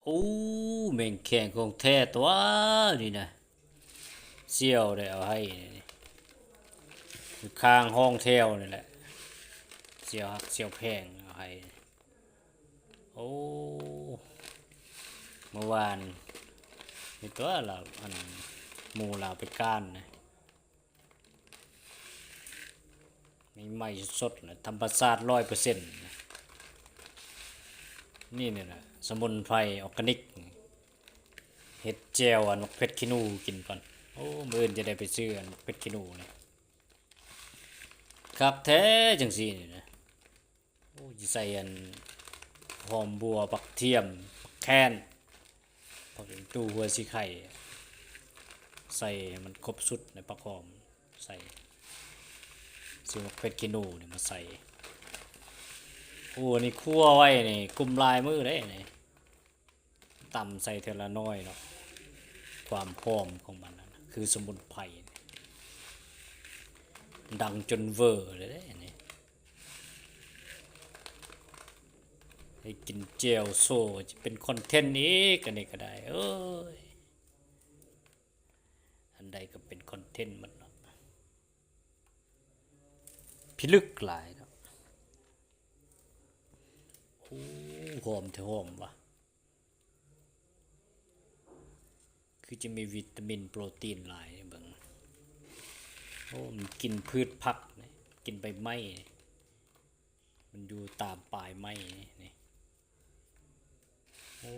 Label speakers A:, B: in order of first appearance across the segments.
A: โอ้แม่งแข่งของแท้ตัวนี่นะเสี่ยวได้เอาให้นี่อยู่ข้างห้องแถวนี่แหละเสี่ยวหักเสี่ยวแพงเอาให้โอ้เมื่อวานนี่ตัวเราอันหมู่เราไปก้านนะมีใหม่สดนะธรรมชาติ100%นะนี่เนี่ยนะสมุนไพรออร์แกนิกเฮ็ดแจวอันเพชรขี้หนูกินก่อนโอ้มื้ออื่นจะได้ไปซื้ออันเพชรขี้หนูนี่ครับแท้จังซี่นี่นะโอ้สิใส่อันหอมบัวปักเทียมปักแคนปักตู้หัวสีไข่ใส่ให้มันครบสุดในปักหอมใส่ซื้อเพชรขี้หนูนี่มาใส่โอ้นี่คั่วไว้นี่กุมลายมือได้นี่ตำใส่เทละน้อยเนาะความหอมของมันนะคือสมุนไพรดังจนเวอร์เลยได้นี่ให้กินเจลโซ่จะเป็นคอนเทนต์นี้กันนี่ก็ได้เอ้ยอันใดก็เป็นคอนเทนต์มันเนาะพิลึกหลายเนาะโอ้หอมเท่หอมวะคือจะมีวิตามินโปรตีนหลายเบิ่งโอ้มันกินพืชผักนะกินใบไม้มันอยู่ตามปลายไม้นี่โอ้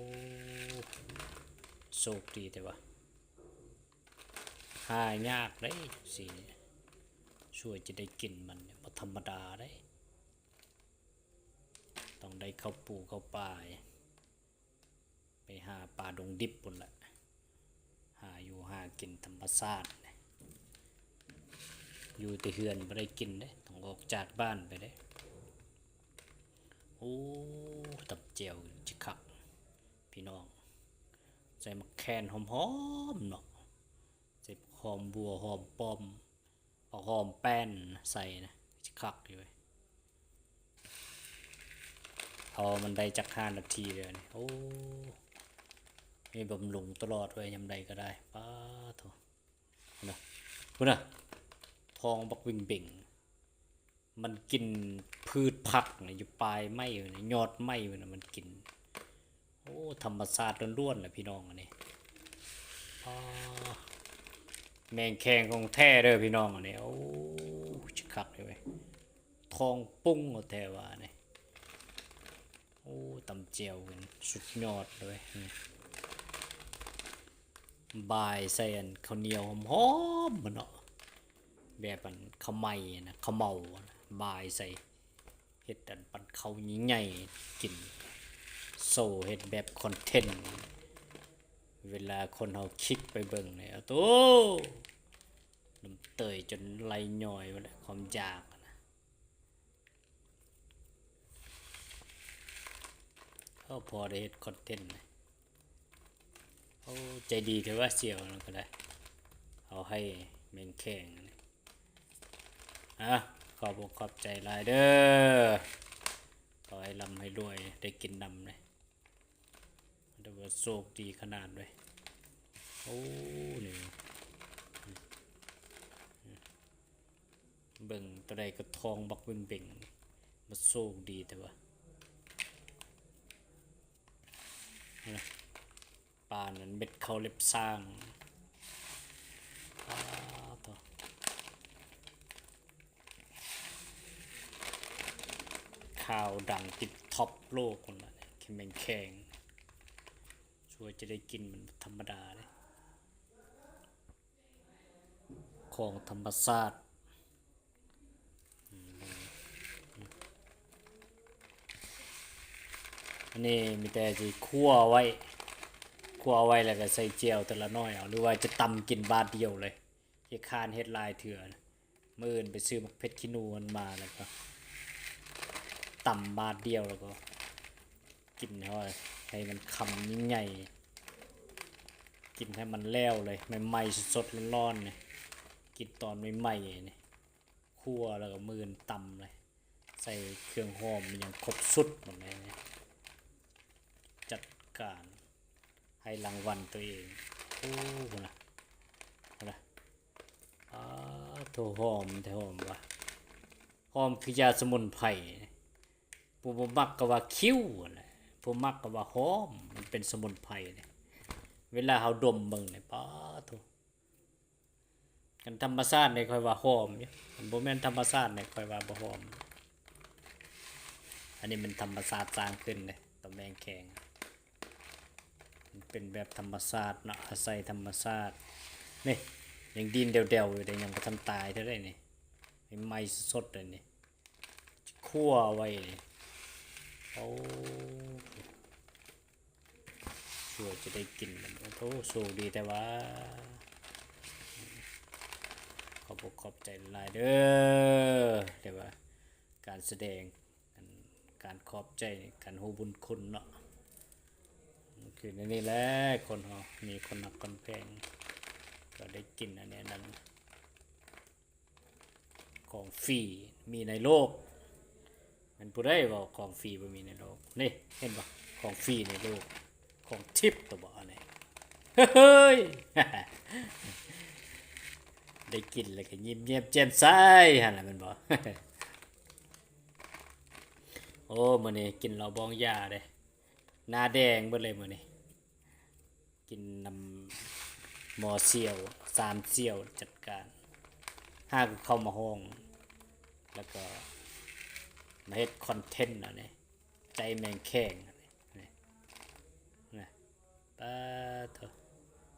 A: โชคดีแต่ว่าหายากได้สิช่วยจะได้กินมันบ่ธรรมดาได้ต้องได้เข้าปูเข้าป่าไปหาปลาดงดิบปุ่นแหละหาอยู่หากินธรรมชาติอยู่แต่เฮือนไม่ได้กินเด้ต้องออกจากบ้านไปเด้โอ้ตับเจียวจิคักพี่น้องใส่มะแคนหอมๆเนาะใส่หอมบัวหอมป้อมเอาหอมแป้นใส่นะจิคักอยู่เอามันได้จัก5 นาทีเลยนี่โอ้มีบำรุงตลอดไว้ยำใดก็ได้ป้าโถนะคุณน่ะทองบักวิงเบ่งมันกินพืชผักนะอยู่ปลายไม้นะยอดไม้นะมันกินโอ้ธรรมชาติล้วนๆเลยพี่น้องอันนี้แมงแคงของแท้เด้อพี่น้องอันนี้โอ้ชิคักเลยเว้ยทองปุ้งเอาแท้ว่านี่โอ้ตำเจียวสุดยอดเลยบายใส่อันข้าวเหนียวหอมๆมันเนาะแบบอันข้าวไหม้นะข้าวเมาบายใส่เห็ดอันปันเขาใหญ่ๆกินโซ่เห็ดแบบคอนเทนต์เวลาคนเขาคลิกไปเบิ่งเนี่ยโตน้ำเตยจนไหลย่อยมาเลยความอยากนะเขาพอได้เห็ดคอนเทนต์นะโอ้ใจดีถือว่าเสียวนะก็ได้เอาให้เมนแข่งขอบอกขอบใจหลายเด้อขอให้ร่ำให้รวยได้กินนำเลยเดี๋ยวโชคดีขนาดด้วยโอ้นี่เบิ่งตัวใดก็ทองบักเบ่งเบ่งมาโชคดีแต่ว่าปลานั้นเบ็ดเขาเล็บสร้างข่าวดังติดท็อปโลกคนละแข็งแข็งช่วยจะได้กินมันธรรมดาเลยของธรรมชาติอันนี้มีแต่จะคั่วไว้แล้วก็ใส่เจียวแต่ละน้อยเอาหรือว่าจะตำกินบาทเดียวเลยเฮ็ดคานเฮ็ดลายเถื่อนมื้ออื่นไปซื้อมักเพชรขี้หนูมันมาแล้วก็ตำบาทเดียวแล้วก็กินให้มันคำใหญ่กินให้มันแล้วเลยใหม่ๆสดๆร้อนๆเนี่ยกินตอนใหม่ๆเนี่ยคั่วแล้วก็มื้อตำเลยใส่เครื่องหอมอย่างครบสุดหมดเลยเนี่ยจัดการ ให้รางวัลตัวเองโอ้นะนะโถหอมแต่หอมวะหอมคือยาสมุนไพรผู้บ่มักก็ว่าคิ้วนะผู้มักก็ว่าหอมมันเป็นสมุนไพรเนี่ยเวลาเฮาดมเบิ่งเนี่ยป้าโถกันธรรมชาติเนี่ยค่อยว่าหอมอยู่มันบ่แม่นธรรมชาติเนี่ยค่อยว่าบ่หอมอันนี้มันธรรมชาติสร้างขึ้นเลยตะแมงแข็งมันเป็นแบบธรรมชาติเนาะอาศัยธรรมชาตินี่ยังดินเดียวๆอยู่แต่ยังบ่ทันตายเท่าได้นี่ใหม่สดเลยนี่คั่วไว้นี่โอ้ชัวร์จะได้กินมันโอ้สูดีแต่ว่าขอบอกขอบใจหลายเด้อแต่ว่าการแสดงการขอบใจการฮู้บุญคุณเนาะคือในนี้แหละคนเฮามีคนนักคนแพงก็ได้กินอันนี้นั้นของฟรีมีในโลกมันผู้ใดว่าของฟรีบ่มีในโลกนี่เห็นบ่ของฟรีในโลกของทิพย์ตัวบ่อันนี้เฮ้ย ได้กินแล้วก็ยิ้มแย้มแจ่มใสหั่นล่ะแม่นบ่ โอ้มื้อนี้กินเหล้าบองยาเด้หน้าแดงเบิดเลยมื้อนี้กินน้ำหมอเสี่ยว3เสี่ยวจัดการหาเข้ามาห้องแล้วก็มาเฮ็ดคอนเทนต์อันนี้ใจแมงแข้งอันนี้นะปาเถอะ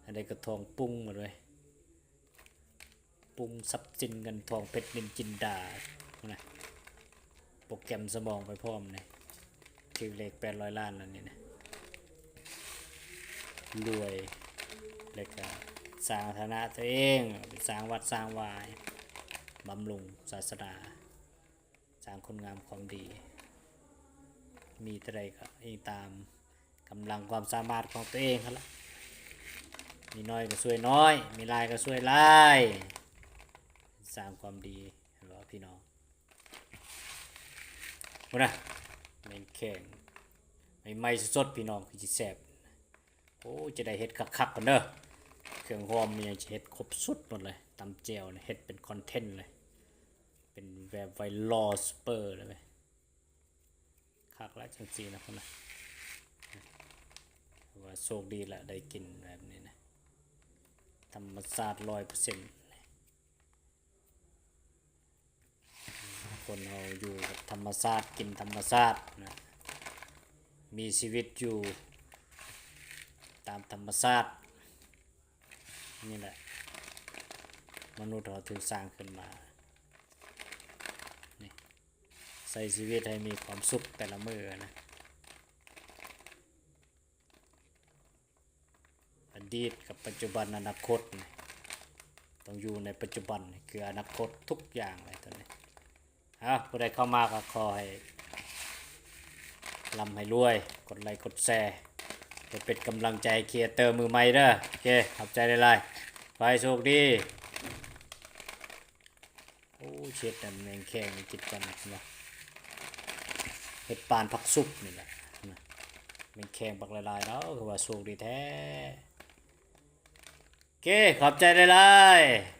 A: อันนี้ก็ทองปรุงหมดเลยปรุงทรัพย์สินกันทองเพชรนินจินดานะโปรแกรมสมองไปพร้อมเลยถือเลข800 ล้านนั่นนี่นะรวยแล้วก็สร้างฐานะตัวเองสร้างวัดสร้างวายบำรุงศาสนาสร้างคนงามความดีมีอะไรก็ตามกำลังความสามารถของตัวเองครับละมีน้อยก็ช่วยน้อยมีลายก็ช่วยลายสร้างความดีเห็นบ่พี่น้องบ่นะแม่งแข็งใหม่ๆสดๆพี่น้องคือสิแซ่บโอ้จะได้เฮ็ดคักๆกันเด้อเครื่องหอมมีหยังสิเฮ็ดครบสุดหมดเลยตำแจ่วนี่เฮ็ดเป็นคอนเทนต์เลยเป็นแบบไวรอสเปอร์เลยเว้ยคักแล้วจังซี่นะพุ่นน่ะว่าโชคดีแหละได้กินแบบนี้นะธรรมชาติ 100% คนเราอยู่กับธรรมชาติกินธรรมชาตินะมีชีวิตอยู่ตามธรรมชาตินี่แหละมนุษย์เราถึงสร้างขึ้นมานี่ใช้ชีวิตให้มีความสุขแต่ละมื้อนะอดีตกับปัจจุบันอนาคตนะต้องอยู่ในปัจจุบันคืออนาคตทุกอย่างเลยตอนนี้ผู้ใดเข้ามาก็ขอให้ร่ำให้รวยกดไลค์กดแชร์จะเป็นกำลังใจครีเอเตอร์มือใหม่เด้อโอเคขอบใจหลายๆไปโชคดีโอ้เช็ดน้ำแมงแข้งกินกันนะเห็ดปานผักซุปนี่แหละแมงแข้งบักหลายๆแล้วคือว่าโชคดีแท้โอเคขอบใจหลายๆ